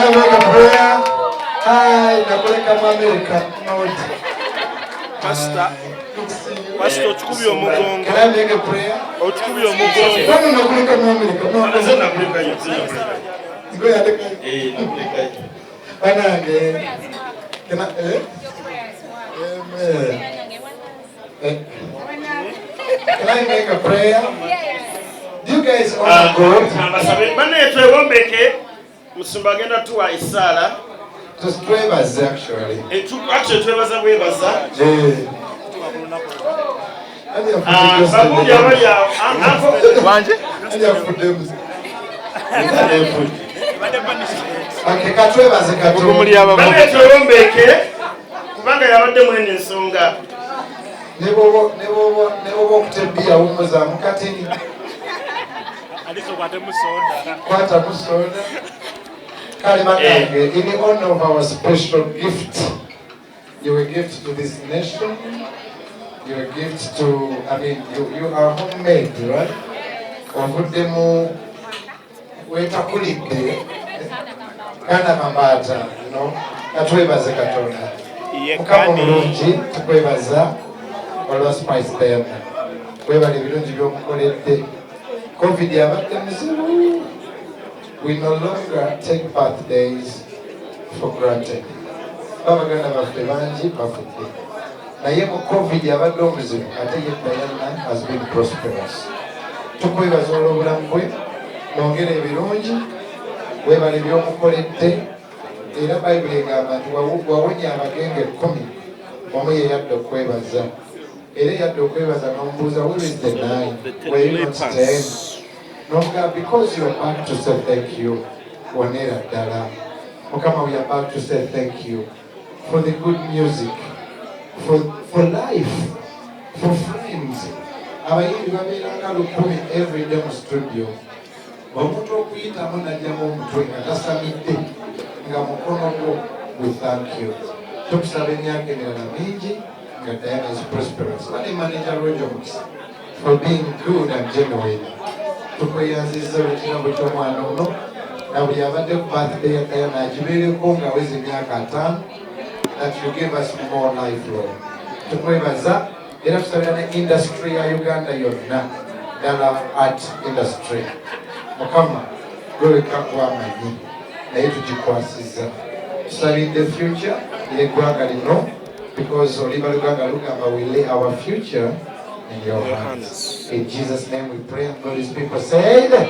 Can I make a prayer? Hi, Nakuleka America. Pastor, ochukubye omugongo. Can I make a prayer? Ochukubye omugongo. Bano Nakuleka America. No, Nakuleka yo. Go ahead. Banange. Can I? Amen. Can I make a prayer? Do you guys honor God? Just twebaze actually. Nebo kutembiya umuza mukatini. Kwata musoda. In the honor of our special gift, you a gift to this nation. You a gift to, you are homemade, right? Ovudemu wetakulide. Kana mambata, Katwebaza katonda. Mukama mulungi tukwebaza olwa Spice Diamond. Kwebala ebirungi by'omukoledde. COVID yabadde muzibu. We no longer take birthdays for granted. Babaganda baffe bangi bafudde. Naye mu COVID yabadde omuzibu ate ye Diana has been prosperous. Tukwebaza olw'obulamu bwe, nongera ebirungi, webala eby'omukoledde. Era Bayibuli egamba nti wawonya abagenge 10, omu ye yadde okwebaza. Era yadde okwebaza n'omubuuza, where is the 9? Were you not 10? No, God, because you are back to say thank you. Wanera Dala. Mukama, we are back to say thank you for the good music, for life, for friends. Abayimbi babeeranga 10 every day mu studio. Omuntu okuyitamu najjamu omutwe nga tasamidde nga mukono gwo, we thank you. Tukusaba emyaka emirala mingi nga Diana is prosperous. What is Manager Roger for being good and genuine? Tukweyanziza ekigambo ky'omwana ono na buli abadde ku birthday ya Diana agibeereko ng'aweza emyaka 5, that you give us more life, Lord. Tukwebaza era tusabira ne industry ya Uganda yonna, Dala art industry. Mukama goleka kw'amanyi naye tugikwasiza. Tusabidde future y'eggwanga lino, because oliba luganga lugamba we lay our future in your hands. In Jesus' name we pray, and all His people said, Amen.